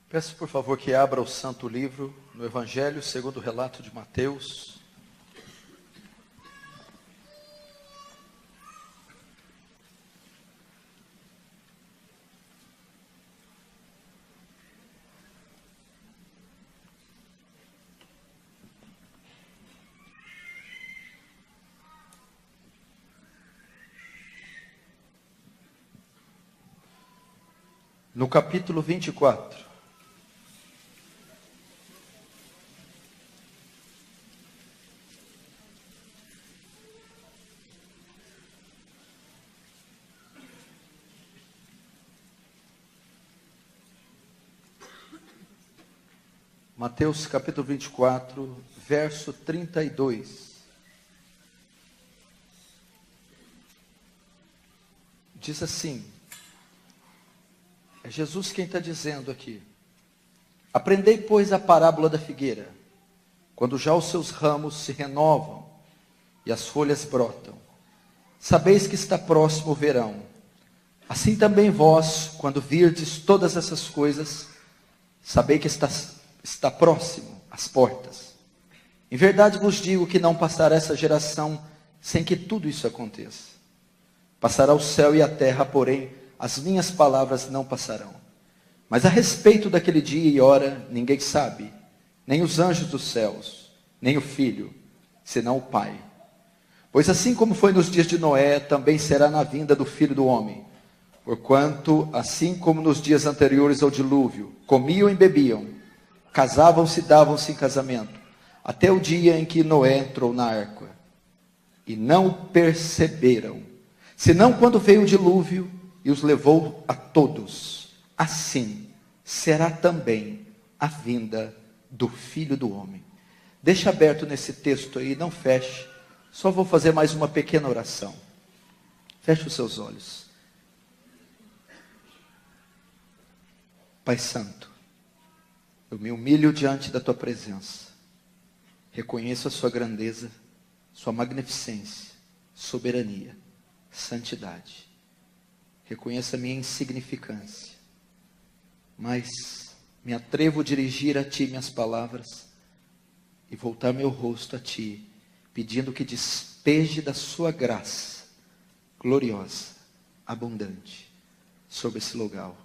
Peço, por favor, que abra o Santo Livro no Evangelho segundo o relato de Mateus. No capítulo 24. Mateus capítulo 24, verso 32. Diz assim, é Jesus quem está dizendo aqui: aprendei, pois, a parábola da figueira, quando já os seus ramos se renovam e as folhas brotam. Sabeis que está próximo o verão. Assim também vós, quando virdes todas essas coisas, sabei que está próximo às portas. Em verdade vos digo que não passará essa geração sem que tudo isso aconteça. Passará o céu e a terra, porém as minhas palavras não passarão. Mas a respeito daquele dia e hora, ninguém sabe, nem os anjos dos céus, nem o Filho, senão o Pai. Pois assim como foi nos dias de Noé, também será na vinda do Filho do Homem. Porquanto, assim como nos dias anteriores ao dilúvio, comiam e bebiam, casavam-se e davam-se em casamento, até o dia em que Noé entrou na arca. E não perceberam, senão quando veio o dilúvio e os levou a todos. Assim será também a vinda do Filho do Homem. Deixa aberto nesse texto aí, não feche. Só vou fazer mais uma pequena oração. Feche os seus olhos. Pai Santo, eu me humilho diante da tua presença. Reconheço a sua grandeza, sua magnificência, soberania, santidade. Reconheço a minha insignificância. Mas me atrevo a dirigir a ti minhas palavras e voltar meu rosto a ti, pedindo que despeje da sua graça gloriosa, abundante, sobre esse local.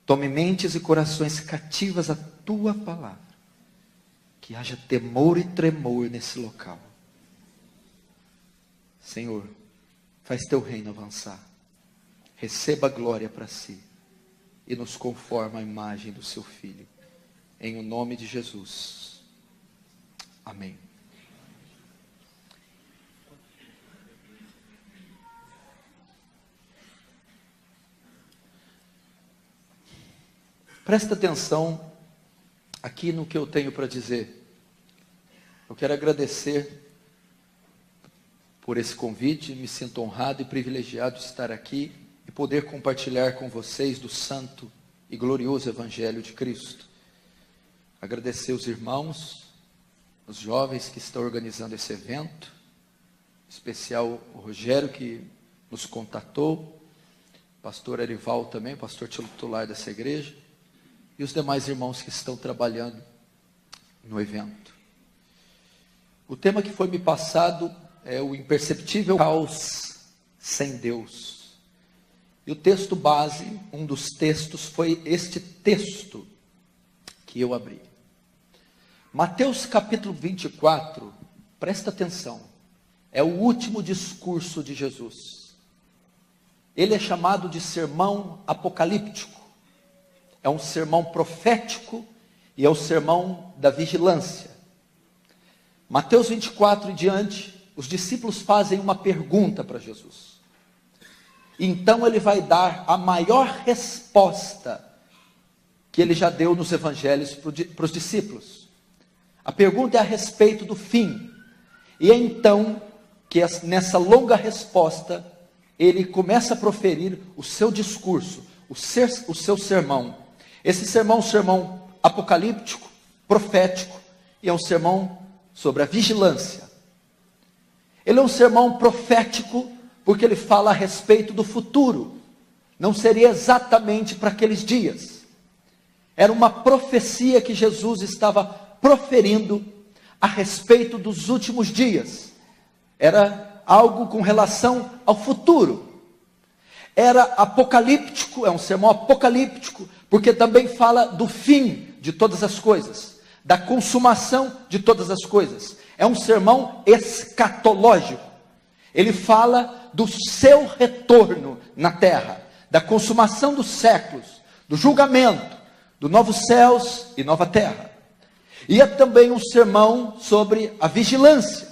Tome mentes e corações cativas à tua palavra. Que haja temor e tremor nesse local. Senhor, faz teu reino avançar. Receba a glória para si. E nos conforma à imagem do seu Filho. Em o nome de Jesus. Amém. Presta atenção aqui no que eu tenho para dizer. Eu quero agradecer por esse convite, me sinto honrado e privilegiado de estar aqui e poder compartilhar com vocês do santo e glorioso Evangelho de Cristo. Agradecer os irmãos, os jovens que estão organizando esse evento, em especial o Rogério que nos contatou, o pastor Erival também, pastor titular dessa igreja, e os demais irmãos que estão trabalhando no evento. O tema que foi me passado é o imperceptível caos sem Deus. E o texto base, um dos textos, foi este texto que eu abri. Mateus capítulo 24, presta atenção, é o último discurso de Jesus. Ele é chamado de sermão apocalíptico. É um sermão profético e é o sermão da vigilância. Mateus 24 e diante, os discípulos fazem uma pergunta para Jesus. Então ele vai dar a maior resposta que ele já deu nos evangelhos para os discípulos. A pergunta é a respeito do fim. E é então que nessa longa resposta, ele começa a proferir o seu discurso, o seu sermão. Esse sermão é um sermão apocalíptico, profético, e é um sermão sobre a vigilância. Ele é um sermão profético, porque ele fala a respeito do futuro. Não seria exatamente para aqueles dias. Era uma profecia que Jesus estava proferindo a respeito dos últimos dias. Era algo com relação ao futuro. Era apocalíptico, é um sermão apocalíptico, porque também fala do fim de todas as coisas, da consumação de todas as coisas. É um sermão escatológico. Ele fala do seu retorno na terra, da consumação dos séculos, do julgamento, do novos céus e nova terra. E é também um sermão sobre a vigilância,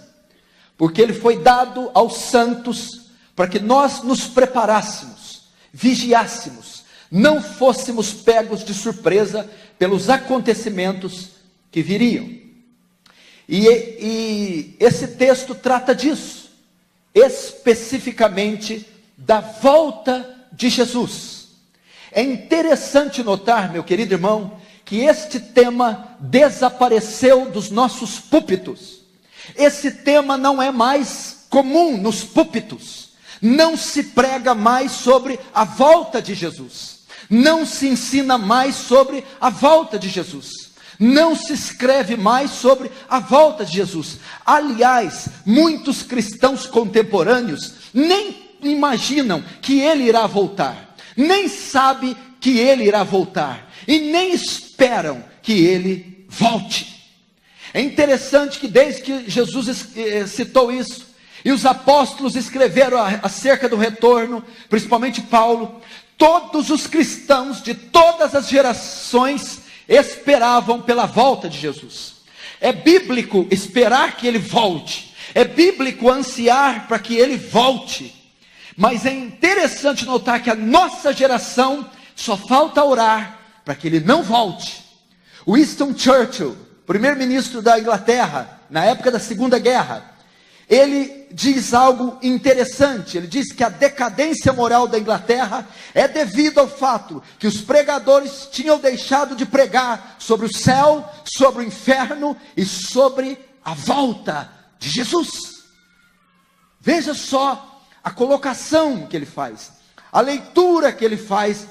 porque ele foi dado aos santos para que nós nos preparássemos, vigiássemos, não fôssemos pegos de surpresa pelos acontecimentos que viriam. E esse texto trata disso, especificamente da volta de Jesus. É interessante notar, meu querido irmão, que este tema desapareceu dos nossos púlpitos. Esse tema não é mais comum nos púlpitos. Não se prega mais sobre a volta de Jesus. Não se ensina mais sobre a volta de Jesus. Não se escreve mais sobre a volta de Jesus. Aliás, muitos cristãos contemporâneos nem imaginam que ele irá voltar. Nem sabem que ele irá voltar. E nem esperam que ele volte. É interessante que desde que Jesus citou isso, e os apóstolos escreveram acerca do retorno, principalmente Paulo, todos os cristãos de todas as gerações esperavam pela volta de Jesus. É bíblico esperar que ele volte. É bíblico ansiar para que ele volte. Mas é interessante notar que a nossa geração só falta orar para que ele não volte. Winston Churchill, primeiro-ministro da Inglaterra, na época da Segunda Guerra, ele diz algo interessante. Ele diz que a decadência moral da Inglaterra é devido ao fato que os pregadores tinham deixado de pregar sobre o céu, sobre o inferno e sobre a volta de Jesus. Veja só a colocação que ele faz, a leitura que ele faz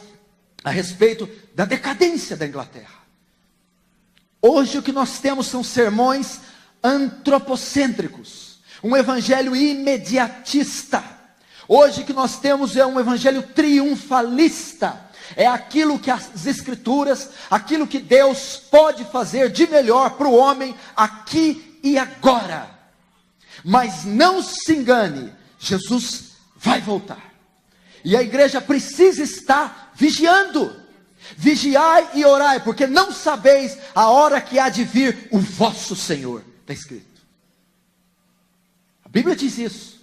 a respeito da decadência da Inglaterra. Hoje o que nós temos são sermões antropocêntricos, um evangelho imediatista. Hoje o que nós temos é um evangelho triunfalista. É aquilo que as escrituras, aquilo que Deus pode fazer de melhor para o homem aqui e agora. Mas não se engane, Jesus vai voltar. E a igreja precisa estar vigiando. Vigiai e orai, porque não sabeis a hora que há de vir o vosso Senhor. Está escrito. A Bíblia diz isso.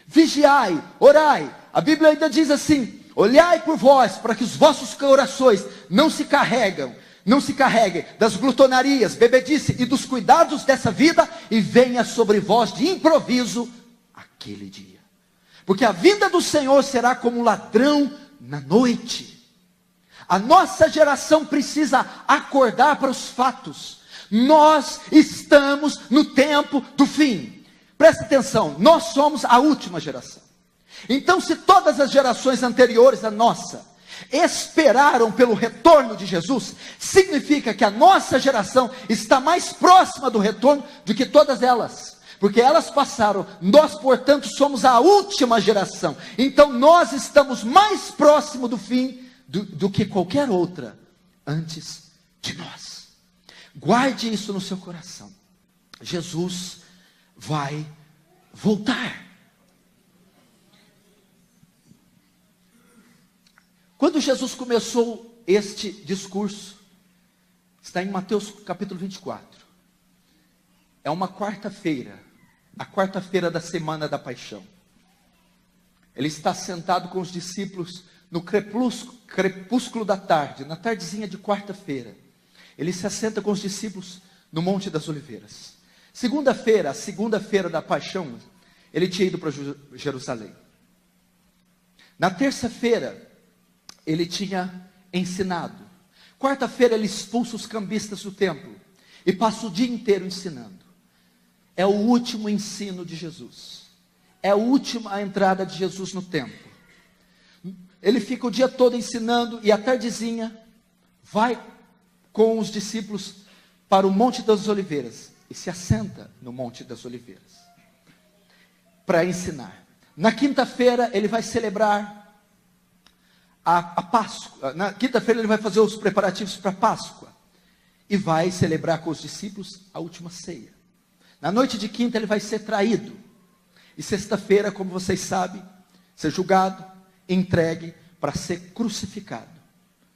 Vigiai, orai. A Bíblia ainda diz assim: olhai por vós, para que os vossos corações não se carreguem das glutonarias, bebedice e dos cuidados dessa vida, e venha sobre vós de improviso aquele dia. Porque a vinda do Senhor será como um ladrão na noite. A nossa geração precisa acordar para os fatos. Nós estamos no tempo do fim. Presta atenção, nós somos a última geração. Então, se todas as gerações anteriores à nossa esperaram pelo retorno de Jesus, significa que a nossa geração está mais próxima do retorno do que todas elas. Porque elas passaram, nós portanto somos a última geração. Então nós estamos mais próximo do fim do que qualquer outra antes de nós. Guarde isso no seu coração. Jesus vai voltar. Quando Jesus começou este discurso, está em Mateus capítulo 24. É uma quarta-feira, a quarta-feira da semana da paixão. Ele está sentado com os discípulos no crepúsculo da tarde, na tardezinha de quarta-feira. Ele se assenta com os discípulos no Monte das Oliveiras. Segunda-feira, a segunda-feira da paixão, ele tinha ido para Jerusalém. Na terça-feira, ele tinha ensinado. Quarta-feira, ele expulsa os cambistas do templo e passa o dia inteiro ensinando. É o último ensino de Jesus. É a última entrada de Jesus no templo. Ele fica o dia todo ensinando e à tardezinha vai com os discípulos para o Monte das Oliveiras e se assenta no Monte das Oliveiras para ensinar. Na quinta-feira ele vai celebrar a Páscoa. Na quinta-feira ele vai fazer os preparativos para a Páscoa e vai celebrar com os discípulos a última ceia. Na noite de quinta ele vai ser traído e sexta-feira, como vocês sabem, ser julgado, entregue para ser crucificado.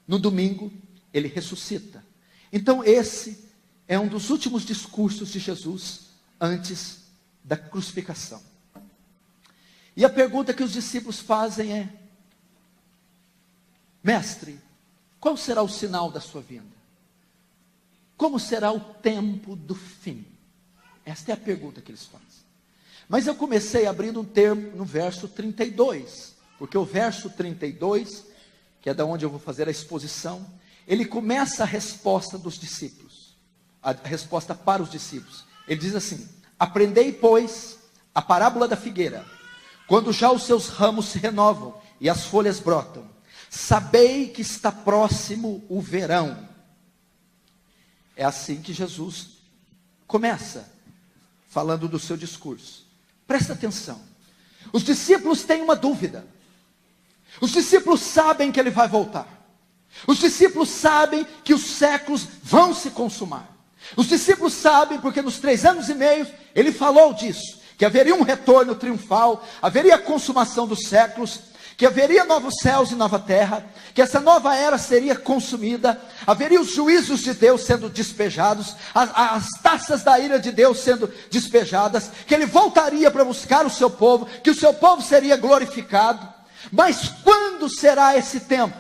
No domingo ele ressuscita. Então esse é um dos últimos discursos de Jesus antes da crucificação. E a pergunta que os discípulos fazem é: Mestre, qual será o sinal da sua vinda? Como será o tempo do fim? Esta é a pergunta que eles fazem. Mas eu comecei abrindo um termo no verso 32, porque o verso 32, que é da onde eu vou fazer a exposição, ele começa a resposta dos discípulos, a resposta para os discípulos. Ele diz assim: aprendei, pois, a parábola da figueira. Quando já os seus ramos se renovam e as folhas brotam, sabei que está próximo o verão. É assim que Jesus começa falando do seu discurso. Presta atenção. Os discípulos têm uma dúvida. Os discípulos sabem que ele vai voltar. Os discípulos sabem que os séculos vão se consumar. Os discípulos sabem porque nos 3 anos e meio ele falou disso, que haveria um retorno triunfal, haveria a consumação dos séculos, que haveria novos céus e nova terra, que essa nova era seria consumida, haveria os juízos de Deus sendo despejados, as taças da ira de Deus sendo despejadas, que ele voltaria para buscar o seu povo, que o seu povo seria glorificado. Mas quando será esse tempo?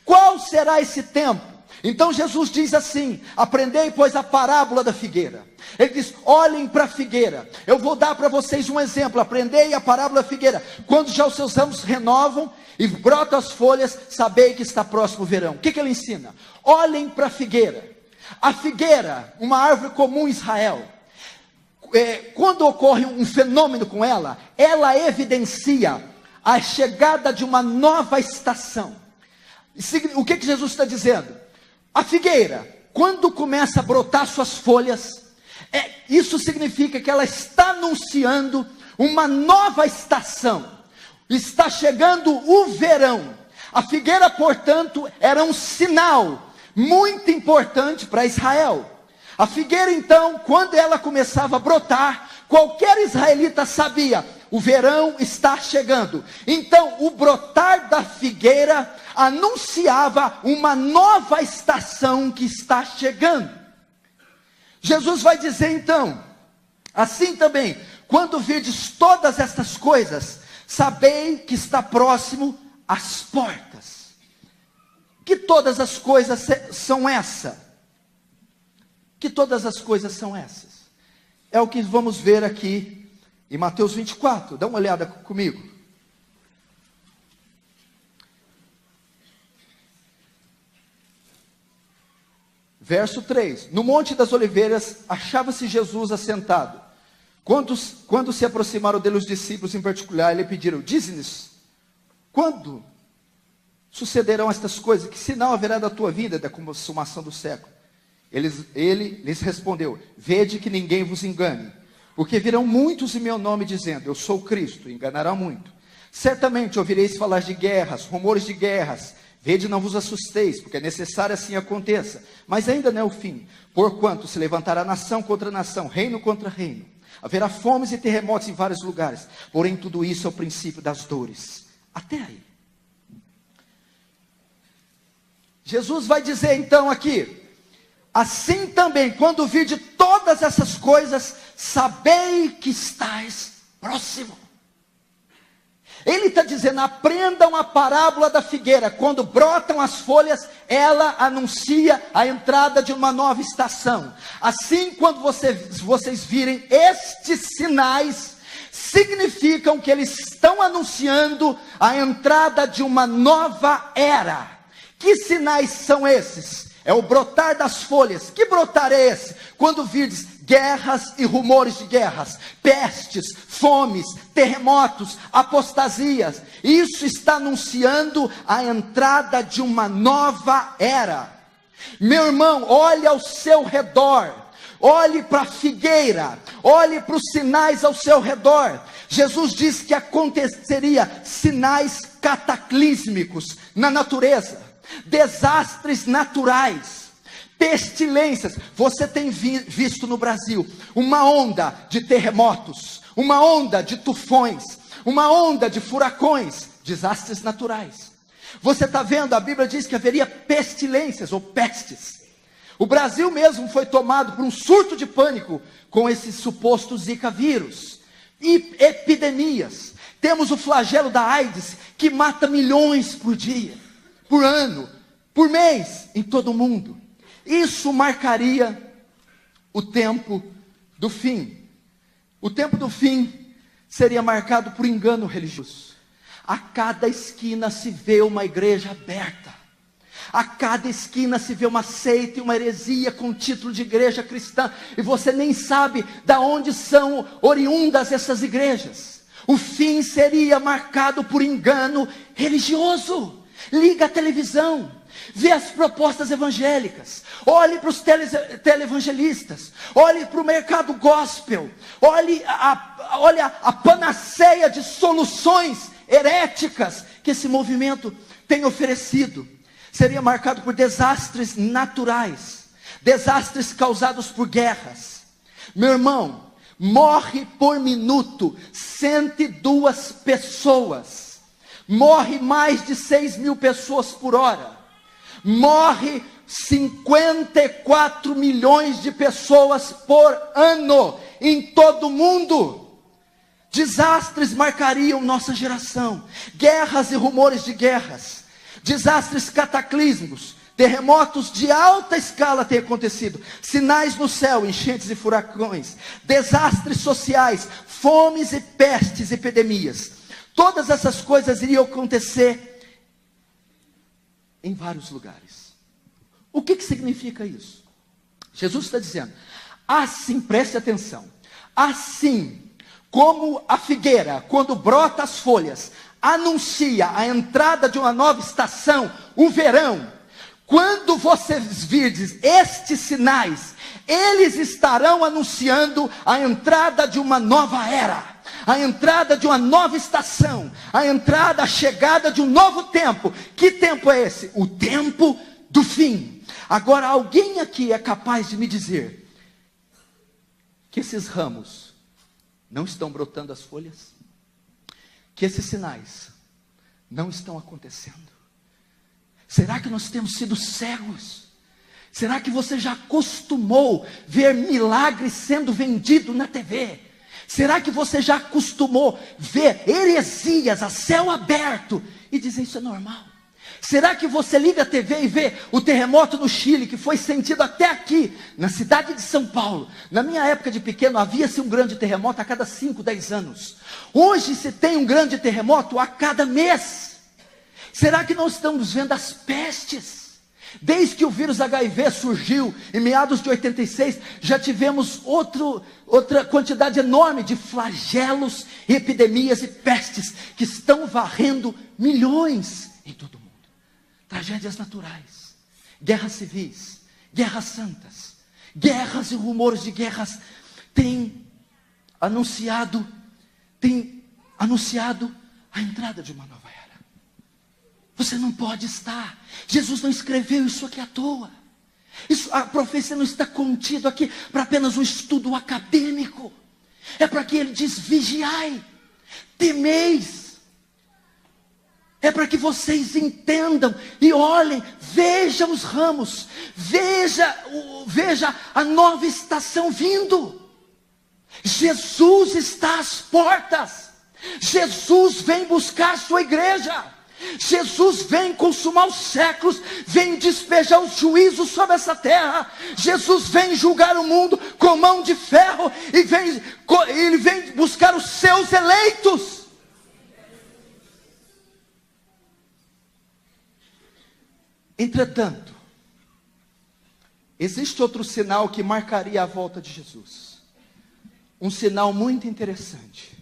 Qual será esse tempo? Então Jesus diz assim: aprendei, pois, a parábola da figueira. Ele diz: olhem para a figueira. Eu vou dar para vocês um exemplo. Aprendei a parábola da figueira. Quando já os seus ramos renovam e brotam as folhas, sabei que está próximo o verão. O que ele ensina? Olhem para a figueira. A figueira, uma árvore comum em Israel, quando ocorre um fenômeno com ela, ela evidencia a chegada de uma nova estação. O que Jesus está dizendo? A figueira, quando começa a brotar suas folhas, isso significa que ela está anunciando uma nova estação. Está chegando o verão. A figueira, portanto, era um sinal muito importante para Israel. A figueira, então, quando ela começava a brotar, qualquer israelita sabia: o verão está chegando. Então, o brotar da figueira anunciava uma nova estação que está chegando. Jesus vai dizer então: assim também, quando virdes todas estas coisas, sabei que está próximo às portas. Que todas as coisas são essas? Que todas as coisas são essas? É o que vamos ver aqui em Mateus 24, dá uma olhada comigo. Verso 3, no Monte das Oliveiras achava-se Jesus assentado. Quando se aproximaram dele os discípulos em particular, lhe pediram: dize-nos, quando sucederão estas coisas? Que sinal haverá da tua vinda, da consumação do século? Ele lhes respondeu: vede que ninguém vos engane, porque virão muitos em meu nome dizendo: eu sou Cristo, e enganarão muito. Certamente ouvireis falar de guerras, rumores de guerras. Vede, não vos assusteis, porque é necessário assim aconteça, mas ainda não é o fim. Porquanto se levantará nação contra nação, reino contra reino. Haverá fomes e terremotos em vários lugares, porém tudo isso é o princípio das dores. Até aí. Jesus vai dizer então aqui: assim também, quando vide todas essas coisas, sabei que estáis próximo. Ele está dizendo: aprendam a parábola da figueira. Quando brotam as folhas, ela anuncia a entrada de uma nova estação. Assim, quando vocês virem estes sinais, significam que eles estão anunciando a entrada de uma nova era. Que sinais são esses? É o brotar das folhas. Que brotar é esse? Quando virdes guerras e rumores de guerras, pestes, fomes, terremotos, apostasias. Isso está anunciando a entrada de uma nova era. Meu irmão, olhe ao seu redor, olhe para a figueira, olhe para os sinais ao seu redor. Jesus disse que aconteceria sinais cataclísmicos na natureza, desastres naturais, pestilências. Você tem visto no Brasil uma onda de terremotos, uma onda de tufões, uma onda de furacões, desastres naturais. Você está vendo, a Bíblia diz que haveria pestilências ou pestes. O Brasil mesmo foi tomado por um surto de pânico com esse suposto Zika vírus. E epidemias. Temos o flagelo da AIDS, que mata milhões por dia, por ano, por mês, em todo o mundo. Isso marcaria o tempo do fim. O tempo do fim seria marcado por engano religioso. A cada esquina se vê uma igreja aberta. A cada esquina se vê uma seita e uma heresia com título de igreja cristã. E você nem sabe de onde são oriundas essas igrejas. O fim seria marcado por engano religioso. Liga a televisão, vê as propostas evangélicas, olhe para os televangelistas, olhe para o mercado gospel, olhe a panaceia de soluções heréticas que esse movimento tem oferecido. Seria marcado por desastres naturais, desastres causados por guerras. Meu irmão, morre por minuto 102 pessoas, morre mais de 6.000 pessoas por hora, morre 54 milhões de pessoas por ano em todo o mundo. Desastres marcariam nossa geração, guerras e rumores de guerras, desastres cataclísmicos, terremotos de alta escala têm acontecido, sinais no céu, enchentes e furacões, desastres sociais, fomes e pestes, epidemias. Todas essas coisas iriam acontecer em vários lugares. O que significa isso? Jesus está dizendo, assim, preste atenção, assim como a figueira, quando brota as folhas, anuncia a entrada de uma nova estação, o verão. Quando vocês virdes estes sinais, eles estarão anunciando a entrada de uma nova era, a entrada de uma nova estação, a chegada de um novo tempo. Que tempo é esse? O tempo do fim. Agora, alguém aqui é capaz de me dizer que esses ramos não estão brotando as folhas? Que esses sinais não estão acontecendo? Será que nós temos sido cegos? Será que você já acostumou ver milagres sendo vendido na TV? Será que você já acostumou ver heresias a céu aberto e dizer isso é normal? Será que você liga a TV e vê o terremoto no Chile, que foi sentido até aqui, na cidade de São Paulo? Na minha época de pequeno, havia-se um grande terremoto a cada 5, 10 anos. Hoje se tem um grande terremoto a cada mês. Será que não estamos vendo as pestes? Desde que o vírus HIV surgiu, em meados de 86, já tivemos outra quantidade enorme de flagelos, epidemias e pestes, que estão varrendo milhões em todo o mundo. Tragédias naturais, guerras civis, guerras santas, guerras e rumores de guerras têm anunciado a entrada de uma nova era. Você não pode estar. Jesus não escreveu isso aqui à toa. A profecia não está contida aqui para apenas um estudo acadêmico. É para que ele diz: vigiai, temeis. É para que vocês entendam e olhem, vejam os ramos, veja a nova estação vindo. Jesus está às portas. Jesus vem buscar a sua igreja. Jesus vem consumar os séculos, vem despejar os juízos sobre essa terra. Jesus vem julgar o mundo com mão de ferro e ele vem buscar os seus eleitos. Entretanto, existe outro sinal que marcaria a volta de Jesus. Um sinal muito interessante,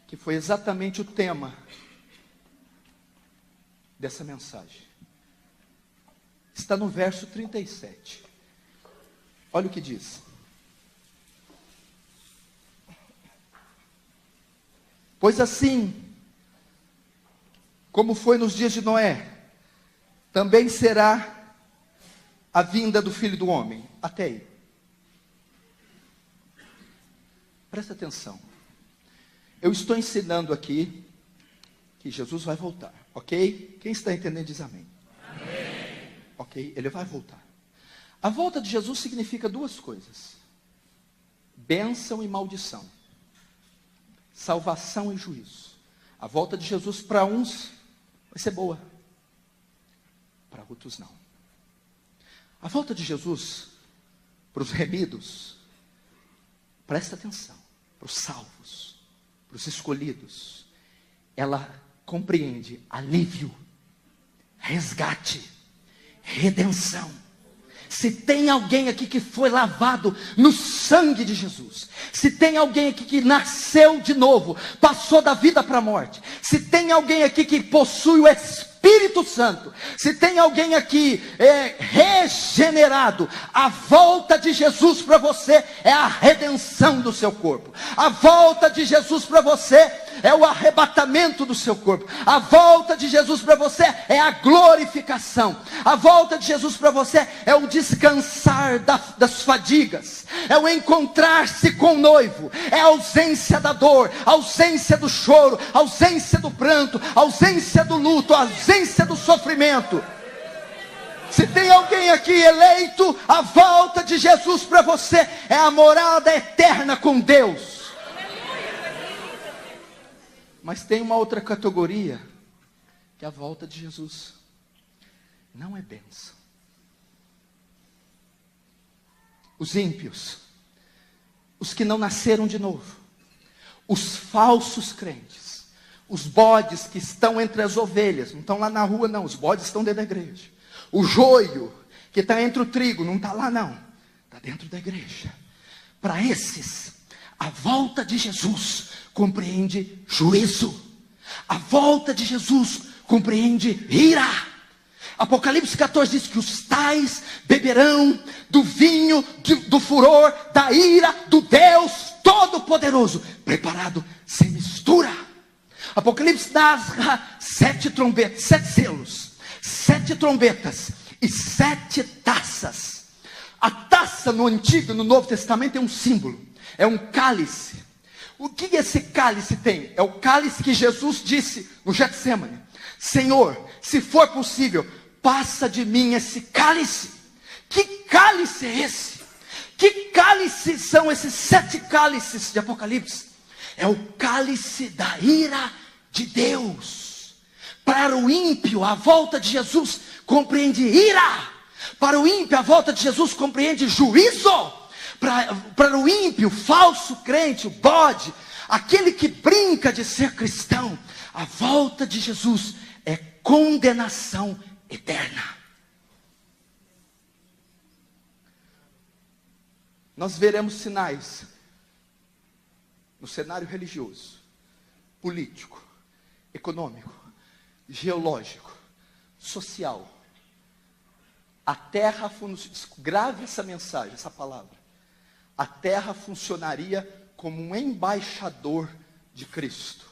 que foi exatamente o tema dessa mensagem. está no verso 37. Olha o que diz. Pois assim, como foi nos dias de Noé, também será a vinda do Filho do Homem. Até aí. Presta atenção. Eu estou ensinando aqui que Jesus vai voltar, ok? Quem está entendendo diz amém. Amém. Ok? Ele vai voltar. A volta de Jesus significa duas coisas: bênção e maldição, salvação e juízo. A volta de Jesus para uns vai ser boa, para outros não. A volta de Jesus para os remidos, presta atenção, para os salvos, para os escolhidos, ela compreende alívio, resgate, redenção. Se tem alguém aqui que foi lavado no sangue de Jesus, se tem alguém aqui que nasceu de novo, passou da vida para a morte, se tem alguém aqui que possui o Espírito Santo, se tem alguém aqui regenerado, a volta de Jesus para você é a redenção do seu corpo. A volta de Jesus para você é o arrebatamento do seu corpo. A volta de Jesus para você é a glorificação. A volta de Jesus para você é o descansar das fadigas, é o encontrar-se com o noivo, é a ausência da dor, a ausência do choro, a ausência do pranto, a ausência do luto, a ausência do sofrimento. Se tem alguém aqui eleito, a volta de Jesus para você é a morada eterna com Deus. Mas tem uma outra categoria, que a volta de Jesus não é bênção. Os ímpios, os que não nasceram de novo, os falsos crentes, os bodes que estão entre as ovelhas, não estão lá na rua não, os bodes estão dentro da igreja. O joio que está entre o trigo, não está lá não, está dentro da igreja. Para esses, a volta de Jesus compreende juízo. A volta de Jesus compreende ira. Apocalipse 14 diz que os tais beberão do vinho do furor da ira do Deus Todo-Poderoso, preparado sem mistura. Apocalipse narra 7 trombetas, 7 selos, 7 trombetas e 7 taças. A taça no Antigo e no Novo Testamento é um símbolo, é um cálice. O que esse cálice tem? É o cálice que Jesus disse no Getsemane: Senhor, se for possível, passa de mim esse cálice. Que cálice é esse? Que cálice são esses 7 cálices de Apocalipse? É o cálice da ira de Deus. Para o ímpio, a volta de Jesus compreende ira. Para o ímpio, a volta de Jesus compreende juízo. Para o ímpio, falso crente, o bode, aquele que brinca de ser cristão, a volta de Jesus é condenação eterna. Nós veremos sinais no cenário religioso, político, econômico, geológico, social. A terra, grave essa mensagem, essa palavra. A terra funcionaria como um embaixador de Cristo.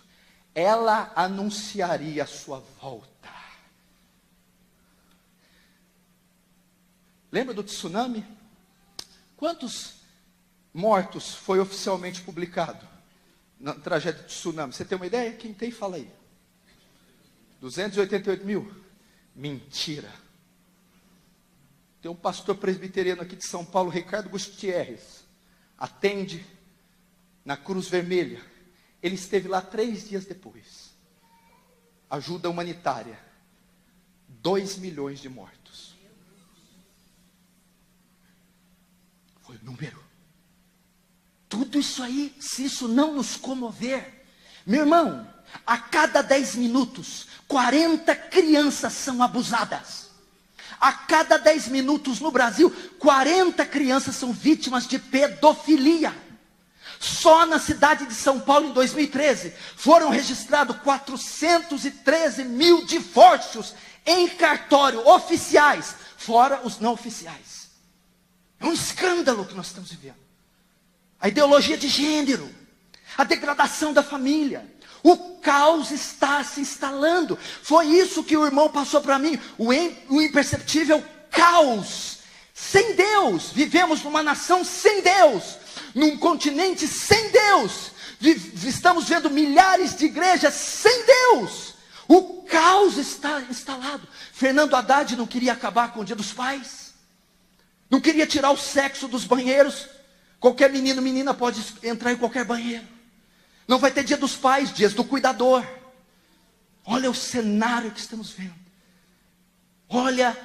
Ela anunciaria a sua volta. Lembra do tsunami? Quantos mortos foi oficialmente publicado na tragédia do tsunami? Você tem uma ideia? Quem tem, fala aí. 288 mil? Mentira. Tem um pastor presbiteriano aqui de São Paulo, Ricardo Gutierrez, atende na Cruz Vermelha. Ele esteve lá 3 dias depois. Ajuda humanitária. 2 milhões de mortos. Foi o número. Tudo isso aí, se isso não nos comover, meu irmão, a cada 10 minutos, 40 crianças são abusadas. A cada 10 minutos no Brasil, 40 crianças são vítimas de pedofilia. Só na cidade de São Paulo, em 2013, foram registrados 413 mil divórcios em cartório, oficiais, fora os não oficiais. É um escândalo que nós estamos vivendo. A ideologia de gênero, a degradação da família, o caos está se instalando. Foi isso que o irmão passou para mim, o imperceptível caos. Sem Deus, vivemos numa nação sem Deus, num continente sem Deus, estamos vendo milhares de igrejas sem Deus. O caos está instalado. Fernando Haddad não queria acabar com o Dia dos Pais, não queria tirar o sexo dos banheiros. Qualquer menino, menina pode entrar em qualquer banheiro. Não vai ter Dia dos Pais, dias do cuidador. Olha o cenário que estamos vendo. Olha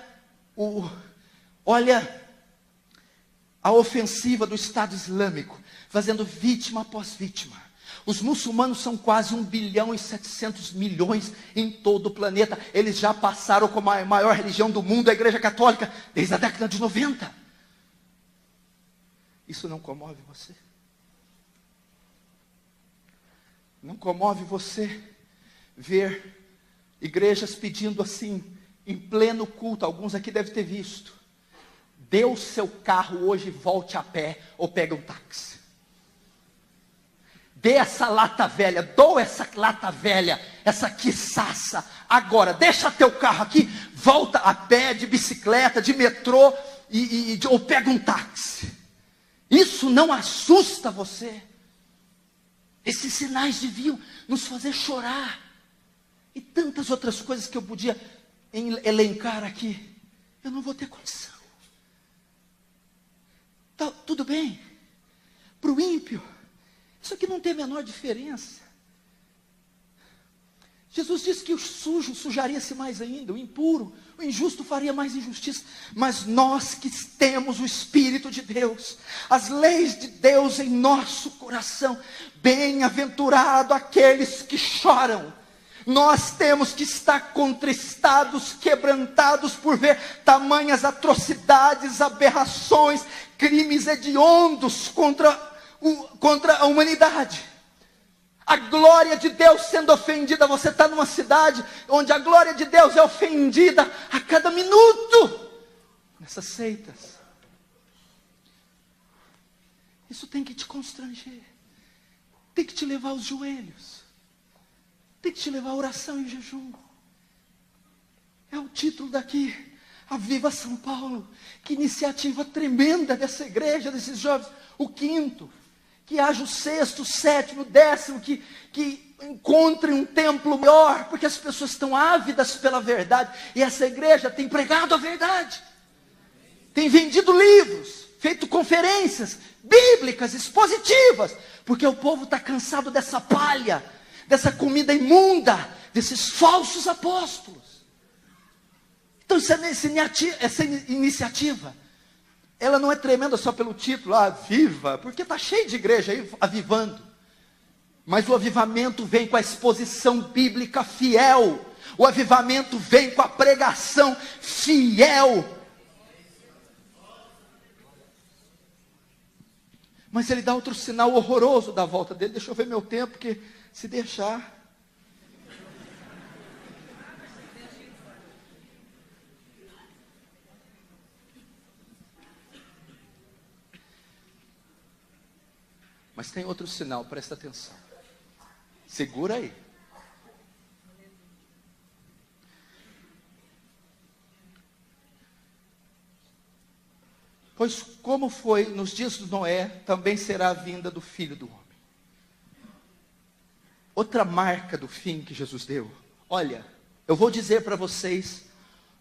a ofensiva do Estado Islâmico, fazendo vítima após vítima. Os muçulmanos são quase 1,7 bilhão em todo o planeta. Eles já passaram como a maior religião do mundo, a Igreja Católica, desde a década de 90. Isso não comove você? Não comove você ver igrejas pedindo assim, em pleno culto? Alguns aqui devem ter visto: dê o seu carro hoje e volte a pé, ou pega um táxi. Dê essa lata velha, dou essa lata velha, essa quiçaça, agora, deixa teu carro aqui, volta a pé, de bicicleta, de metrô, ou pega um táxi. Isso não assusta você? Esses sinais deviam nos fazer chorar. E tantas outras coisas que eu podia elencar aqui. Eu não vou ter condição. Tá, tudo bem. Para o ímpio, isso aqui não tem a menor diferença. Jesus disse que o sujo sujaria-se mais ainda, o impuro, o injusto faria mais injustiça. Mas nós que temos o Espírito de Deus, as leis de Deus em nosso coração, bem-aventurado aqueles que choram. Nós temos que estar contristados, quebrantados por ver tamanhas atrocidades, aberrações, crimes hediondos contra a humanidade. A glória de Deus sendo ofendida. Você está numa cidade onde a glória de Deus é ofendida a cada minuto, nessas seitas. Isso tem que te constranger, tem que te levar aos joelhos, tem que te levar à oração e jejum. É o título daqui, Aviva São Paulo. Que iniciativa tremenda dessa igreja, desses jovens. O quinto, que haja o sexto, o sétimo, o décimo, que encontrem um templo maior, porque as pessoas estão ávidas pela verdade, e essa igreja tem pregado a verdade, tem vendido livros, feito conferências bíblicas, expositivas, porque o povo está cansado dessa palha, dessa comida imunda, desses falsos apóstolos. Então essa iniciativa, ela não é tremenda só pelo título, Aviva, porque está cheio de igreja aí avivando. Mas o avivamento vem com a exposição bíblica fiel. O avivamento vem com a pregação fiel. Mas ele dá outro sinal horroroso da volta dele. Deixa eu ver meu tempo, porque se deixar... Mas tem outro sinal, presta atenção. Segura aí. Pois como foi nos dias de Noé, também será a vinda do Filho do Homem. Outra marca do fim que Jesus deu. Olha, eu vou dizer para vocês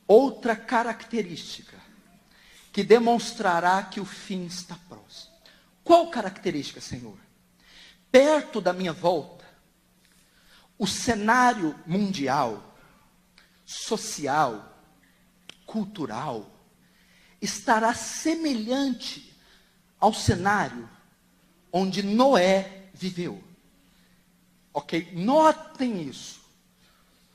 outra característica que demonstrará que o fim está próximo. Qual característica, Senhor? Perto da minha volta, o cenário mundial, social, cultural, estará semelhante ao cenário onde Noé viveu. Ok? Notem isso.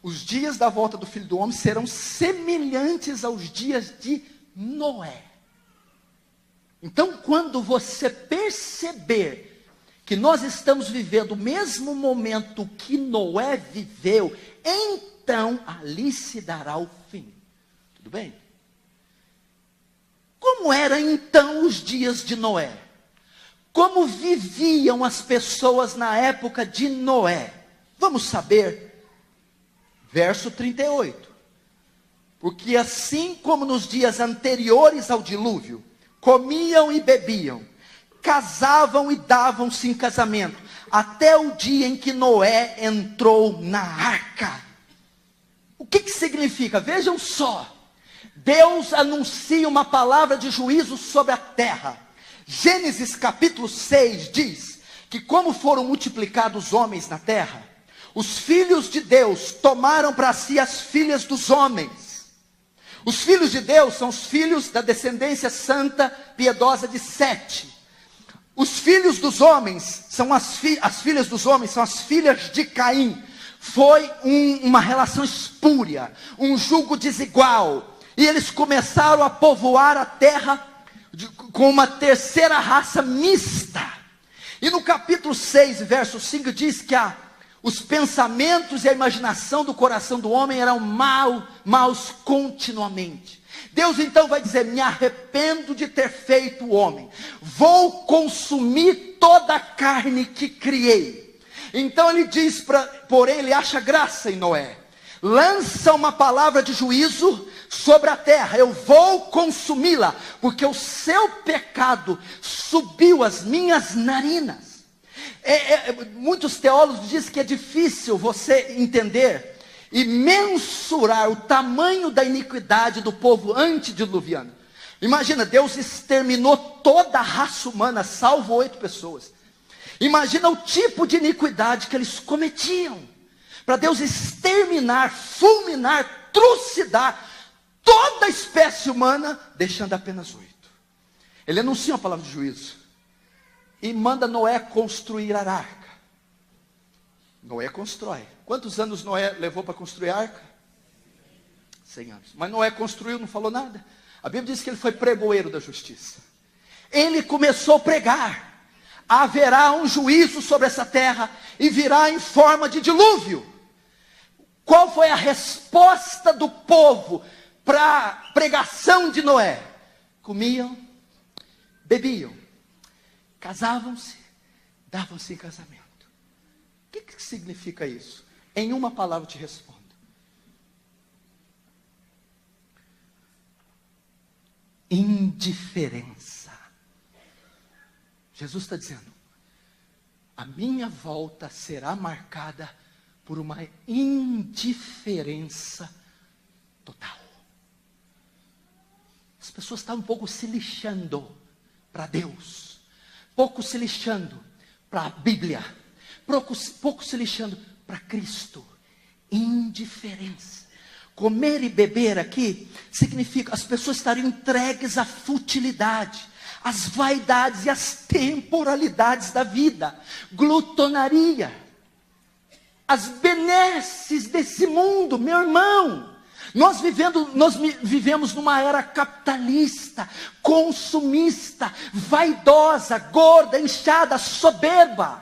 Os dias da volta do Filho do Homem serão semelhantes aos dias de Noé. Então, quando você perceber que nós estamos vivendo o mesmo momento que Noé viveu, então ali se dará o fim. Tudo bem? Como eram então os dias de Noé? Como viviam as pessoas na época de Noé? Vamos saber, verso 38. Porque assim como nos dias anteriores ao dilúvio, comiam e bebiam, casavam e davam-se em casamento, até o dia em que Noé entrou na arca. O que significa? Vejam só. Deus anuncia uma palavra de juízo sobre a terra. Gênesis capítulo 6 diz que como foram multiplicados os homens na terra, os filhos de Deus tomaram para si as filhas dos homens. Os filhos de Deus são os filhos da descendência santa, piedosa de Sete. Os filhos dos homens são as filhas dos homens são as filhas de Caim. Foi uma relação espúria, um jugo desigual. E eles começaram a povoar a terra com uma terceira raça mista. E no capítulo 6, verso 5, diz que os pensamentos e a imaginação do coração do homem eram maus continuamente. Deus então vai dizer: me arrependo de ter feito o homem, vou consumir toda a carne que criei. Então ele diz, porém ele acha graça em Noé, lança uma palavra de juízo sobre a terra: eu vou consumi-la, porque o seu pecado subiu às minhas narinas. Muitos teólogos dizem que é difícil você entender e mensurar o tamanho da iniquidade do povo antediluviano. Imagina, Deus exterminou toda a raça humana, salvo 8 pessoas. Imagina o tipo de iniquidade que eles cometiam, para Deus exterminar, fulminar, trucidar toda a espécie humana, deixando apenas 8. Ele anuncia uma palavra de juízo e manda Noé construir a arca. Noé constrói. Quantos anos Noé levou para construir a arca? 100 anos. Mas Noé construiu, não falou nada. A Bíblia diz que ele foi pregoeiro da justiça. Ele começou a pregar: haverá um juízo sobre essa terra e virá em forma de dilúvio. Qual foi a resposta do povo para a pregação de Noé? Comiam, bebiam, casavam-se, davam-se em casamento. O que significa isso? Em uma palavra eu te respondo: indiferença. Jesus está dizendo: a minha volta será marcada por uma indiferença total. As pessoas estão um pouco se lixando para Deus, pouco se lixando para a Bíblia, pouco se lixando para Cristo. Indiferença. Comer e beber aqui significa as pessoas estarem entregues à futilidade, às vaidades e às temporalidades da vida, glutonaria, as benesses desse mundo. Meu irmão, nós vivemos numa era capitalista, consumista, vaidosa, gorda, inchada, soberba.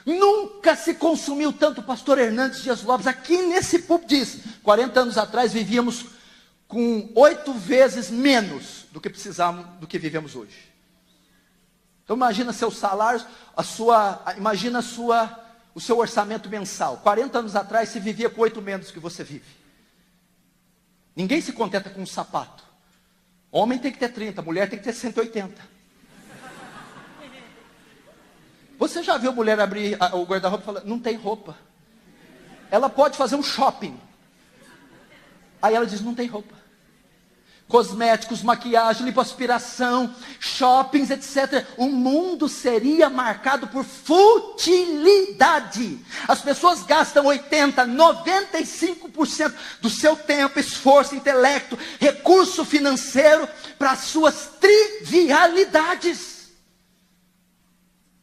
Nunca se consumiu tanto. O pastor Hernandes Dias Lopes, aqui nesse púlpito, diz: 40 anos atrás vivíamos com 8 vezes menos do que precisamos, do que vivemos hoje. Então imagina seus salários, o seu orçamento mensal. 40 anos atrás se vivia com 8 menos do que você vive. Ninguém se contenta com um sapato. Homem tem que ter 30, mulher tem que ter 180. Você já viu mulher abrir o guarda-roupa e falar: não tem roupa? Ela pode fazer um shopping. Aí ela diz: não tem roupa. Cosméticos, maquiagem, lipoaspiração, shoppings, etc. O mundo seria marcado por futilidade. As pessoas gastam 80%, 95% do seu tempo, esforço, intelecto, recurso financeiro para as suas trivialidades.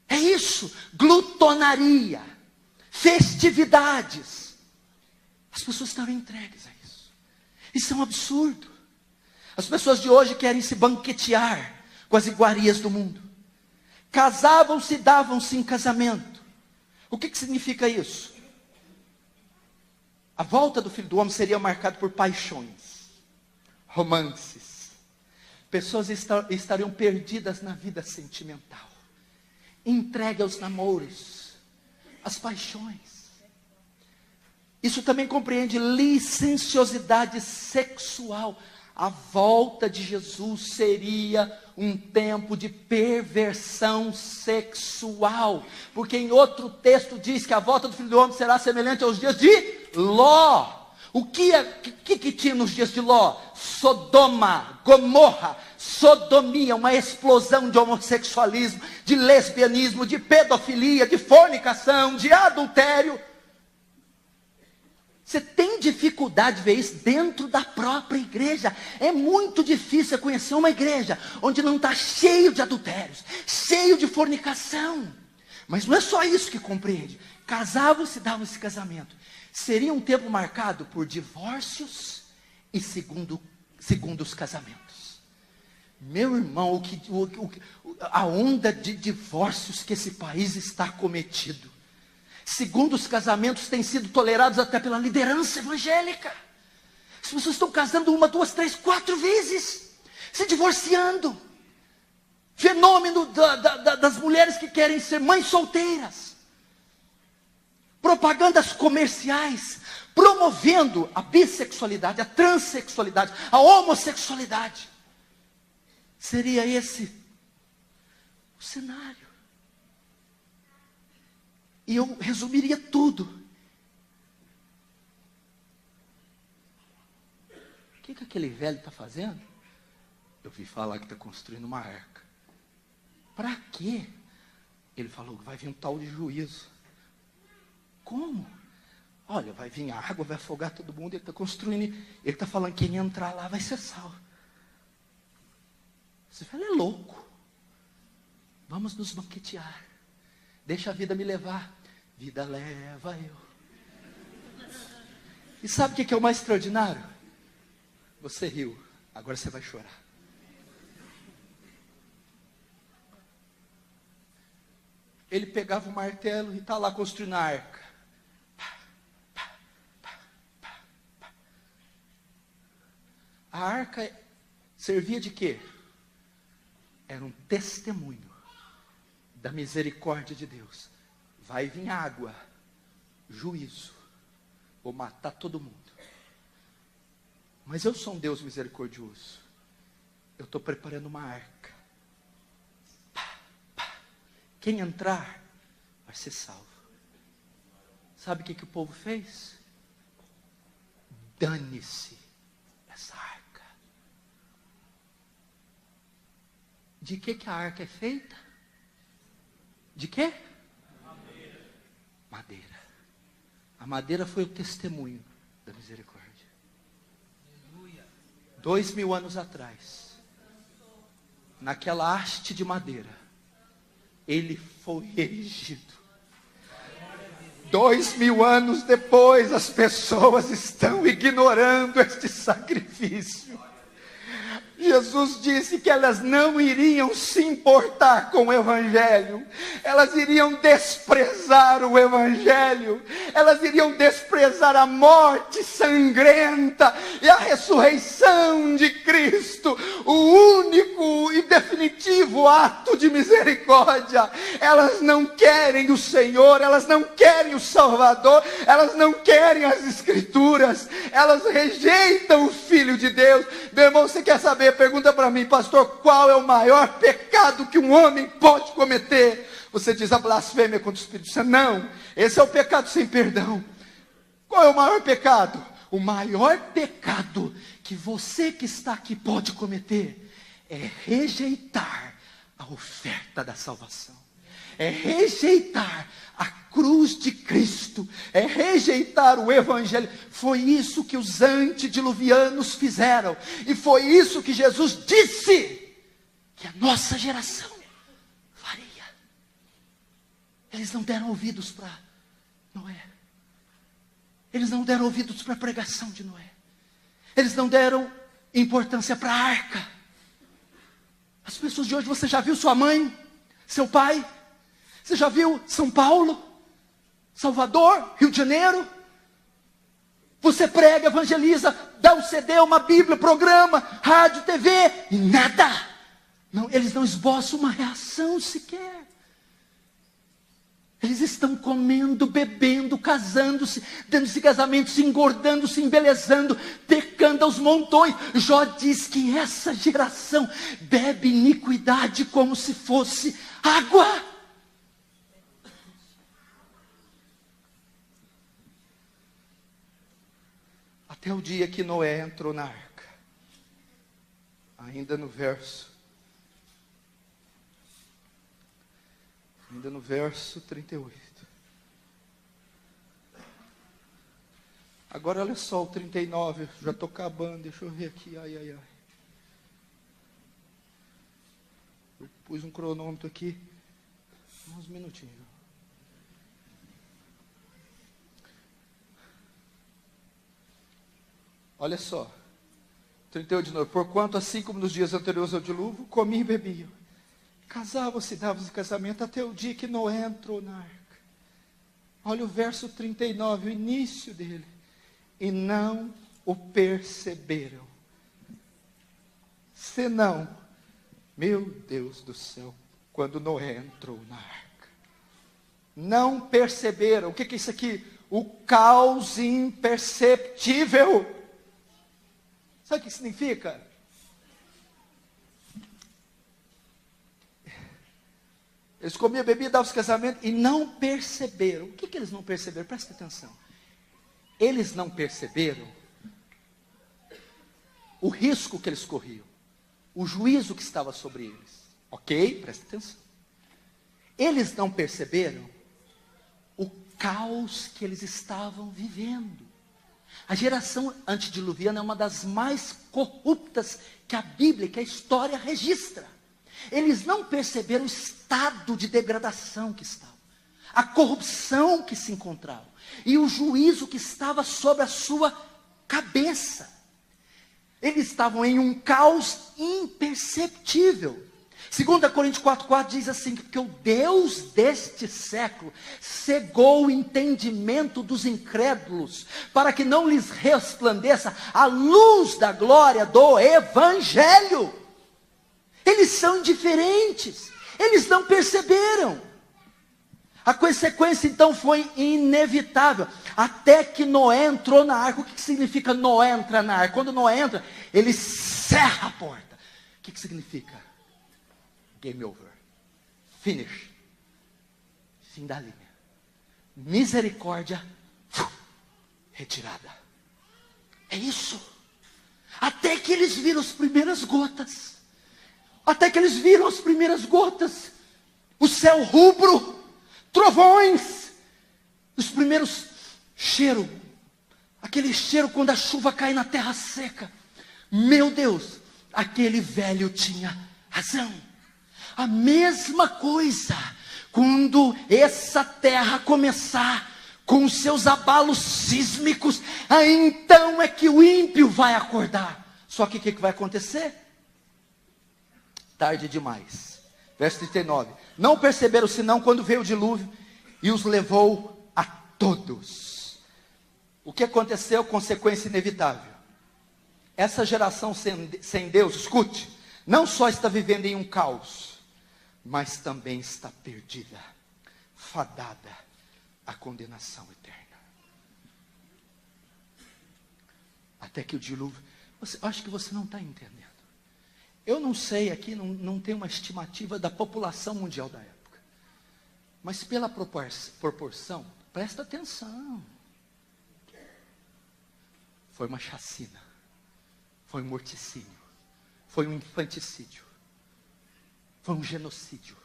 É isso, glutonaria, festividades. As pessoas estão entregues a isso. Isso é um absurdo. As pessoas de hoje querem se banquetear com as iguarias do mundo. Casavam-se e davam-se em casamento. O que significa isso? A volta do Filho do Homem seria marcada por paixões, romances, pessoas estariam perdidas na vida sentimental, entregue aos namoros, às paixões. Isso também compreende licenciosidade sexual. A volta de Jesus seria um tempo de perversão sexual, porque em outro texto diz que a volta do Filho do Homem será semelhante aos dias de Ló. O que tinha nos dias de Ló? Sodoma, Gomorra, sodomia, uma explosão de homossexualismo, de lesbianismo, de pedofilia, de fornicação, de adultério. Você tem dificuldade de ver isso dentro da própria igreja. É muito difícil conhecer uma igreja onde não está cheio de adultérios, cheio de fornicação. Mas não é só isso que compreende. Casavam-se, davam esse casamento. Seria um tempo marcado por divórcios e segundos casamentos. Meu irmão, a onda de divórcios que esse país está cometido. Segundos casamentos têm sido tolerados até pela liderança evangélica. As pessoas estão casando 1, 2, 3, 4 vezes, se divorciando. Fenômeno das mulheres que querem ser mães solteiras. Propagandas comerciais promovendo a bissexualidade, a transexualidade, a homossexualidade. Seria esse o cenário. E eu resumiria tudo. O que aquele velho está fazendo? Eu vi falar que está construindo uma arca. Para quê? Ele falou que vai vir um tal de juízo. Como? Olha, vai vir a água, vai afogar todo mundo. Ele está construindo. Ele está falando que quem entrar lá vai ser salvo. Esse velho é louco. Vamos nos banquetear. Deixa a vida me levar. Vida leva eu. E sabe o que é o mais extraordinário? Você riu. Agora você vai chorar. Ele pegava o martelo e está lá construindo a arca. A arca servia de quê? Era um testemunho da misericórdia de Deus. Vai vir água, juízo, vou matar todo mundo. Mas eu sou um Deus misericordioso. Eu estou preparando uma arca. Quem entrar vai ser salvo. Sabe o que o povo fez? Dane-se essa arca. De que a arca é feita? De quê? Madeira. A madeira foi o testemunho da misericórdia. 2000 anos atrás, naquela haste de madeira, ele foi erigido. 2000 anos depois, as pessoas estão ignorando este sacrifício. Jesus disse que elas não iriam se importar com o Evangelho, elas iriam desprezar o Evangelho, elas iriam desprezar a morte sangrenta e a ressurreição de Cristo, o único e definitivo ato de misericórdia. Elas não querem o Senhor, elas não querem o Salvador, elas não querem as Escrituras, elas rejeitam o Filho de Deus. Meu irmão, você quer saber? Pergunta para mim, pastor, qual é o maior pecado que um homem pode cometer? Você diz a blasfêmia contra o Espírito Santo. Não, esse é o pecado sem perdão. Qual é o maior pecado? O maior pecado que você que está aqui pode cometer é rejeitar a oferta da salvação. É rejeitar a cruz de Cristo, é rejeitar o Evangelho. Foi isso que os antediluvianos fizeram, e foi isso que Jesus disse que a nossa geração faria. Eles não deram ouvidos para Noé, eles não deram ouvidos para a pregação de Noé, eles não deram importância para a arca. As pessoas de hoje, você já viu sua mãe, seu pai? Você já viu São Paulo, Salvador, Rio de Janeiro? Você prega, evangeliza, dá um CD, uma Bíblia, programa, rádio, TV, e nada. Não, eles não esboçam uma reação sequer. Eles estão comendo, bebendo, casando-se, dando-se casamentos, se engordando, se embelezando, pecando aos montões. Jó diz que essa geração bebe iniquidade como se fosse água. Até o dia que Noé entrou na arca. Ainda no verso 38. Agora olha só o 39, já estou acabando, deixa eu ver aqui, ai. Eu pus um cronômetro aqui, uns minutinhos. Olha só, 38 de novo. Porquanto assim como nos dias anteriores ao dilúvio, comiam e bebiam. Casavam-se, davam-se casamento até o dia que Noé entrou na arca. Olha o verso 39, o início dele. E não o perceberam. Senão, meu Deus do céu, quando Noé entrou na arca. Não perceberam. O que é isso aqui? O caos imperceptível. Sabe o que significa? Eles comiam, bebiam, davam os casamentos e não perceberam. O que eles não perceberam? Presta atenção. Eles não perceberam o risco que eles corriam. O juízo que estava sobre eles. Ok? Presta atenção. Eles não perceberam o caos que eles estavam vivendo. A geração antediluviana é uma das mais corruptas que a Bíblia, que a história registra. Eles não perceberam o estado de degradação que estavam, a corrupção que se encontrava e o juízo que estava sobre a sua cabeça. Eles estavam em um caos imperceptível. 2 Coríntios 4,4 diz assim, que o Deus deste século cegou o entendimento dos incrédulos, para que não lhes resplandeça a luz da glória do Evangelho. Eles são indiferentes, eles não perceberam. A consequência então foi inevitável, até que Noé entrou na arca. O que significa Noé entrar na arca? Quando Noé entra, ele cerra a porta. O que significa? Game over. Finish. Fim da linha. Misericórdia retirada. É isso. Até que eles viram as primeiras gotas. Até que eles viram as primeiras gotas. O céu rubro. Trovões. Os primeiros cheiros. Aquele cheiro quando a chuva cai na terra seca. Meu Deus. Aquele velho tinha razão. A mesma coisa, quando essa terra começar com os seus abalos sísmicos, aí então é que o ímpio vai acordar. Só que o que vai acontecer? Tarde demais. Verso 39. Não perceberam senão quando veio o dilúvio e os levou a todos. O que aconteceu? Consequência inevitável. Essa geração sem Deus, escute, não só está vivendo em um caos, mas também está perdida, fadada à condenação eterna. Até que o dilúvio... acho que você não está entendendo. Eu não sei aqui, não tem uma estimativa da população mundial da época. Mas pela proporção, presta atenção. Foi uma chacina. Foi um morticínio. Foi um infanticídio. Foi um genocídio.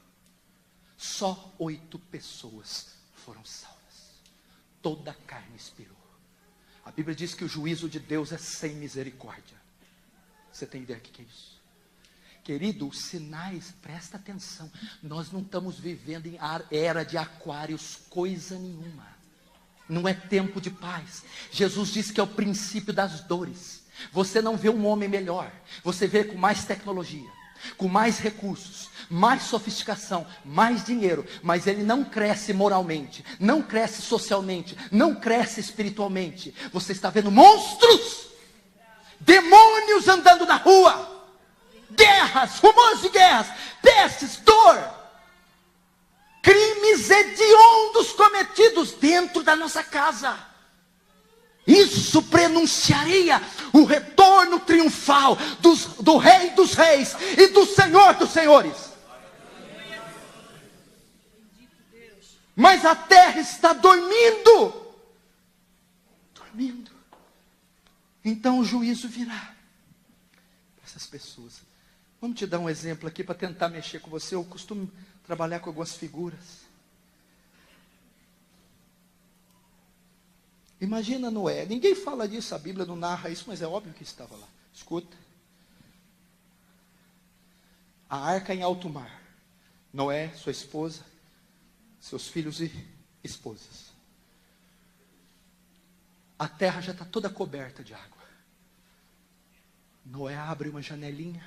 Só 8 pessoas foram salvas. Toda a carne expirou. A Bíblia diz que o juízo de Deus é sem misericórdia. Você tem ideia do que é isso? Querido, os sinais, presta atenção. Nós não estamos vivendo em era de aquários, coisa nenhuma. Não é tempo de paz. Jesus disse que é o princípio das dores. Você não vê um homem melhor. Você vê com mais tecnologia, com mais recursos, mais sofisticação, mais dinheiro, mas ele não cresce moralmente, não cresce socialmente, não cresce espiritualmente. Você está vendo monstros, demônios andando na rua, guerras, rumores de guerras, pestes, dor, crimes hediondos cometidos dentro da nossa casa. Isso prenunciaria o retorno triunfal do Rei dos Reis e do Senhor dos Senhores. Mas a terra está dormindo. Dormindo. Então o juízo virá para essas pessoas. Vamos te dar um exemplo aqui para tentar mexer com você. Eu costumo trabalhar com algumas figuras. Imagina Noé. Ninguém fala disso, a Bíblia não narra isso, mas é óbvio que estava lá. Escuta. A arca em alto mar. Noé, sua esposa, seus filhos e esposas. A terra já está toda coberta de água. Noé abre uma janelinha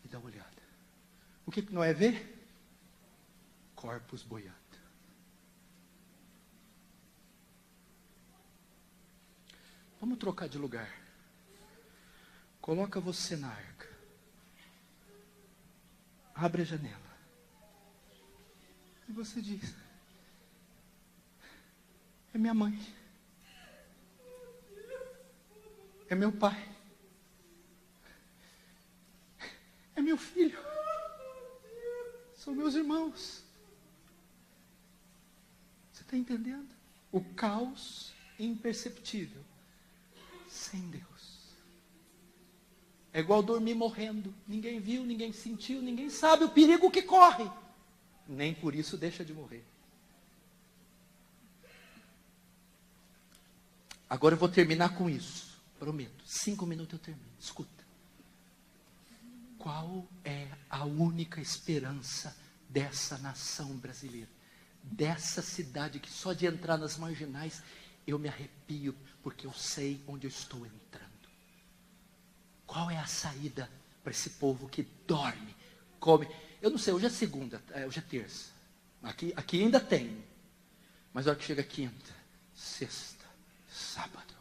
e dá uma olhada. O que Noé vê? Corpos boiando. Vamos trocar de lugar. Coloca você na arca. Abre a janela. E você diz: é minha mãe. É meu pai. É meu filho. São meus irmãos. Você está entendendo? O caos imperceptível. Sem Deus. É igual dormir morrendo. Ninguém viu, ninguém sentiu, ninguém sabe o perigo que corre. Nem por isso deixa de morrer. Agora eu vou terminar com isso. Prometo. 5 minutos eu termino. Escuta. Qual é a única esperança dessa nação brasileira? Dessa cidade que só de entrar nas marginais eu me arrepio, porque eu sei onde eu estou entrando. Qual é a saída para esse povo que dorme, come? Eu não sei, hoje é segunda, hoje é terça. Aqui ainda tem. Mas a hora que chega quinta, sexta, sábado,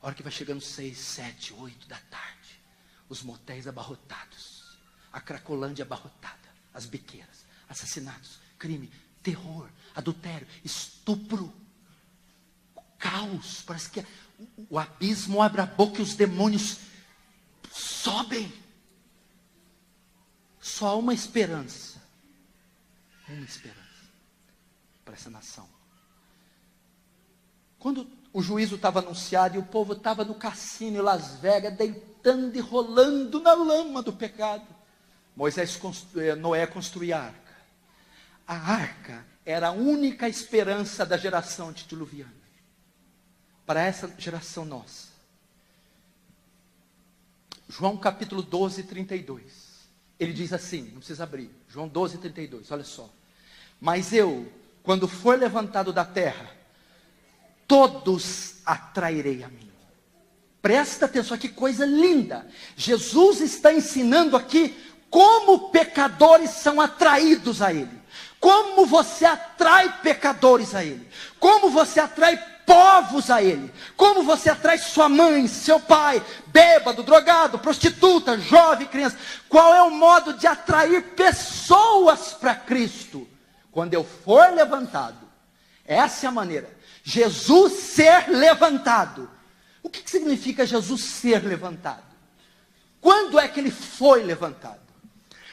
a hora que vai chegando 6, 7, 8 da tarde, os motéis abarrotados, a Cracolândia abarrotada, as biqueiras, assassinatos, crime, terror, adultério, estupro, caos, parece que o abismo abre a boca e os demônios sobem. Só há uma esperança para essa nação. Quando o juízo estava anunciado e o povo estava no cassino em Las Vegas, deitando e rolando na lama do pecado, Noé construiu a arca. A arca era a única esperança da geração antediluviana. Para essa geração nossa. João capítulo 12, 32. Ele diz assim, não precisa abrir. João 12, 32, olha só. Mas eu, quando for levantado da terra, todos atrairei a mim. Presta atenção, que coisa linda. Jesus está ensinando aqui como pecadores são atraídos a Ele. Como você atrai pecadores a Ele. Como você atrai povos a Ele. Como você atrai sua mãe, seu pai, bêbado, drogado, prostituta, jovem, criança. Qual é o modo de atrair pessoas para Cristo? Quando eu for levantado. Essa é a maneira. Jesus ser levantado. O que significa Jesus ser levantado? Quando é que Ele foi levantado?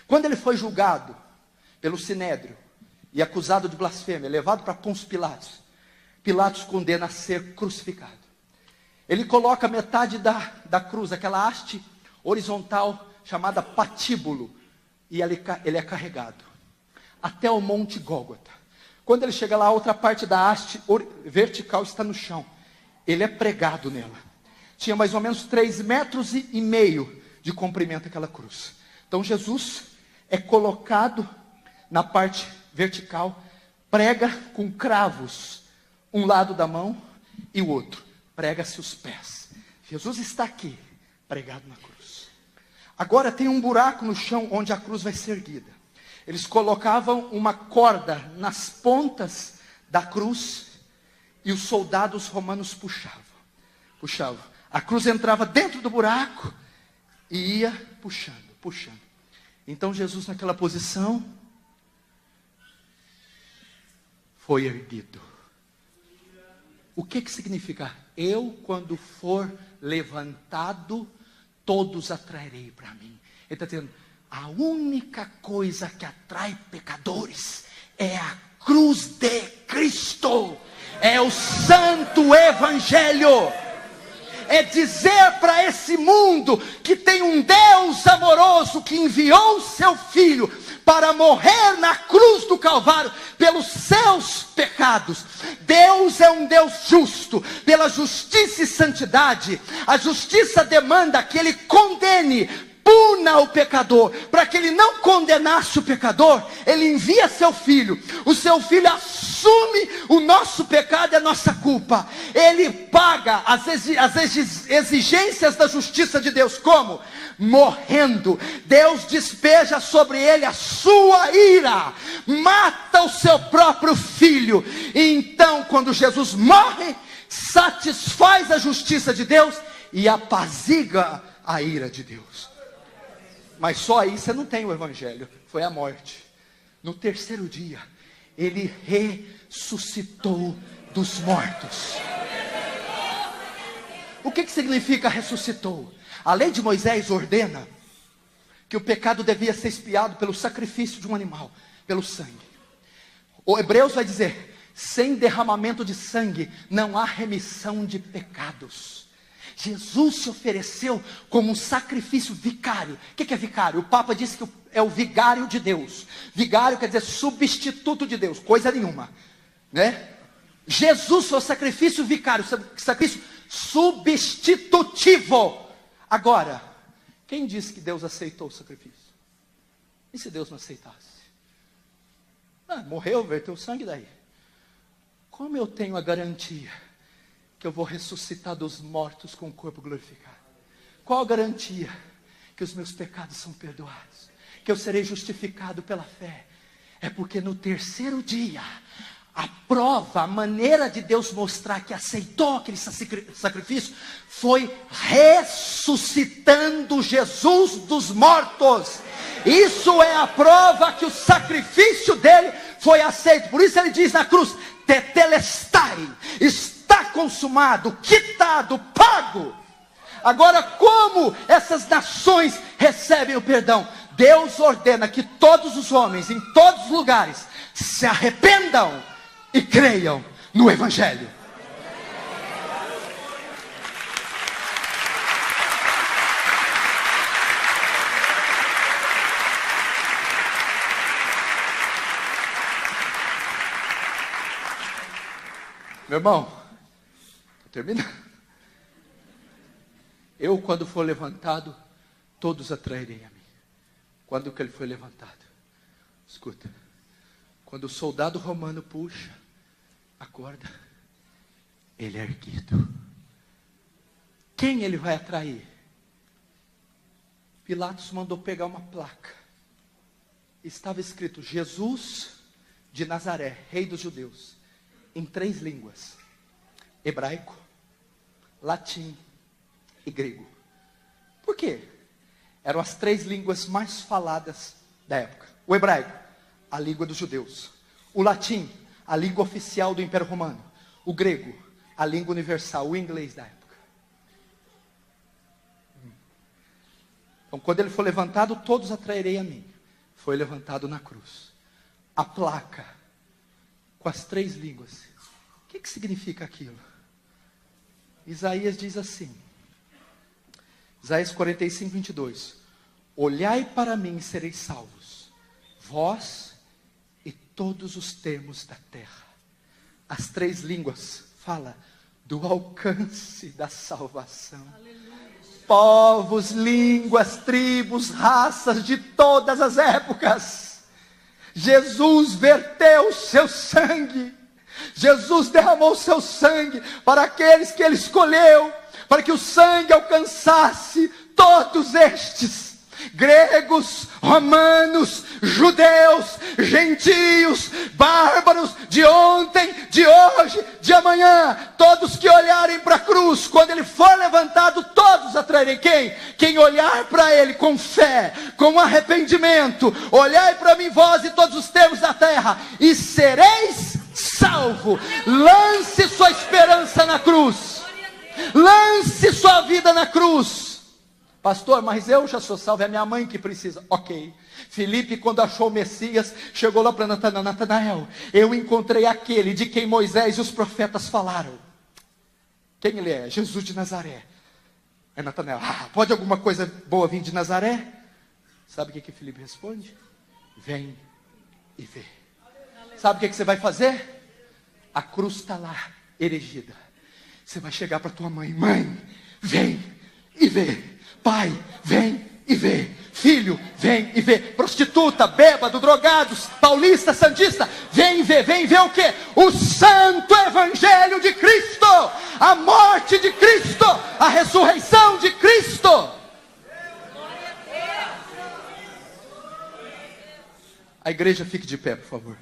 Quando Ele foi julgado pelo Sinédrio e acusado de blasfêmia, levado para Pôncio Pilatos. Pilatos condena a ser crucificado. Ele coloca metade da cruz, aquela haste horizontal chamada patíbulo, e ele é carregado até o Monte Gólgota. Quando ele chega lá, a outra parte da haste vertical está no chão. Ele é pregado nela. Tinha mais ou menos 3,5 metros de comprimento aquela cruz. Então Jesus é colocado na parte vertical, prega com cravos, um lado da mão e o outro. Prega-se os pés. Jesus está aqui, pregado na cruz. Agora tem um buraco no chão onde a cruz vai ser erguida. Eles colocavam uma corda nas pontas da cruz e os soldados romanos puxavam. A cruz entrava dentro do buraco e ia puxando. Então Jesus, naquela posição, foi erguido. O que significa? Eu, quando for levantado, todos atrairei para mim. Ele está dizendo, a única coisa que atrai pecadores é a cruz de Cristo. É o santo evangelho. É dizer para esse mundo que tem um Deus amoroso que enviou o seu Filho para morrer na cruz do Calvário pelos seus pecados. Deus é um Deus justo, pela justiça e santidade. A justiça demanda que Ele condene, puna o pecador. Para que Ele não condenasse o pecador, Ele envia seu Filho. O seu Filho assume o nosso pecado e a nossa culpa. Ele paga as exigências da justiça de Deus. Como? Morrendo. Deus despeja sobre ele a sua ira. Mata o seu próprio Filho. E então, quando Jesus morre, satisfaz a justiça de Deus e apazigua a ira de Deus. Mas só aí você não tem o evangelho. Foi a morte. No terceiro dia, Ele ressuscitou dos mortos. O que significa ressuscitou? A lei de Moisés ordena que o pecado devia ser expiado pelo sacrifício de um animal, pelo sangue. O Hebreus vai dizer, sem derramamento de sangue não há remissão de pecados. Jesus se ofereceu como um sacrifício vicário. O que é vicário? O Papa disse que é o vigário de Deus. Vigário quer dizer substituto de Deus, coisa nenhuma, né? Jesus foi o sacrifício vicário, sacrifício substitutivo. Agora, quem disse que Deus aceitou o sacrifício? E se Deus não aceitasse? Morreu, verteu o sangue daí. Como eu tenho a garantia que eu vou ressuscitar dos mortos com o corpo glorificado? Qual a garantia que os meus pecados são perdoados? Que eu serei justificado pela fé? É porque no terceiro dia, a prova, a maneira de Deus mostrar que aceitou aquele sacrifício, foi ressuscitando Jesus dos mortos. Isso é a prova que o sacrifício dele foi aceito. Por isso ele diz na cruz, tetelestai, está consumado, quitado, pago. Agora, como essas nações recebem o perdão? Deus ordena que todos os homens, em todos os lugares, se arrependam e creiam no evangelho. Meu irmão, termina. Eu, quando for levantado, todos atrairei a mim. Quando que ele foi levantado? Escuta. Quando o soldado romano puxa a corda, ele é erguido. Quem ele vai atrair? Pilatos mandou pegar uma placa. Estava escrito, Jesus de Nazaré, rei dos judeus. Em 3 línguas, hebraico, latim e grego. Por quê? Eram as 3 línguas mais faladas da época. O hebraico, a língua dos judeus. O latim, a língua oficial do Império Romano. O grego, a língua universal, o inglês da época. Então, quando ele for levantado, todos atrairei a mim. Foi levantado na cruz. A placa com as 3 línguas. O que significa aquilo? Isaías diz assim. Isaías 45, 22. Olhai para mim e sereis salvos, vós e todos os termos da terra. As 3 línguas fala do alcance da salvação. Aleluia. Povos, línguas, tribos, raças de todas as épocas. Jesus verteu o seu sangue. Jesus derramou o seu sangue para aqueles que ele escolheu, para que o sangue alcançasse todos estes. Gregos, romanos, judeus, gentios, bárbaros, de ontem, de hoje, de amanhã, todos que olharem para a cruz, quando ele for levantado, todos atrairem quem? Quem olhar para ele com fé, com arrependimento. Olhai para mim, vós e todos os termos da terra, e sereis salvo. Lance sua esperança na cruz. Lance sua vida na cruz. Pastor, mas eu já sou salvo, é minha mãe que precisa. Ok. Filipe, quando achou o Messias, chegou lá para Natanael. Natanael, eu encontrei aquele de quem Moisés e os profetas falaram. Quem ele é? Jesus de Nazaré. É Natanael, pode alguma coisa boa vir de Nazaré? Sabe o que Filipe responde? Vem e vê. Sabe o que você vai fazer? A cruz está lá, erigida. Você vai chegar para tua mãe. Mãe, vem e vê. Pai, vem e vê. Filho, vem e vê. Prostituta, bêbado, drogados, paulista, santista, vem e vê o quê? O santo evangelho de Cristo, a morte de Cristo, a ressurreição de Cristo. A igreja fique de pé, por favor.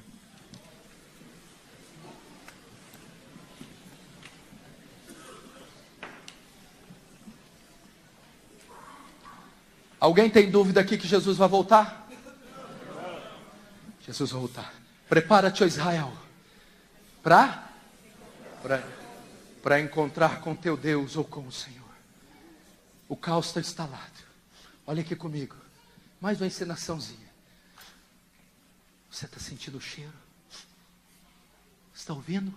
Alguém tem dúvida aqui que Jesus vai voltar? Jesus vai voltar. Prepara-te, ó Israel, para encontrar com teu Deus ou com o Senhor. O caos está instalado. Olha aqui comigo. Mais uma encenaçãozinha. Você está sentindo o cheiro? Está ouvindo?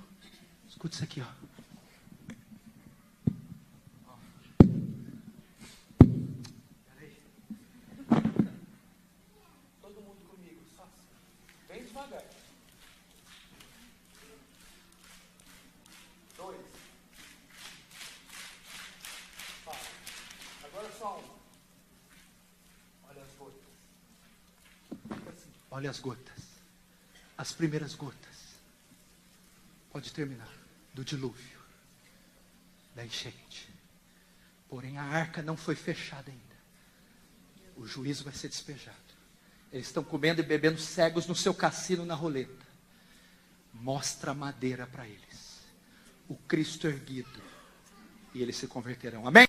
Escuta isso aqui, ó. Olha as gotas. As primeiras gotas. Pode terminar. Do dilúvio. Da enchente. Porém a arca não foi fechada ainda. O juízo vai ser despejado. Eles estão comendo e bebendo cegos no seu cassino na roleta. Mostra a madeira para eles. O Cristo erguido. E eles se converterão. Amém?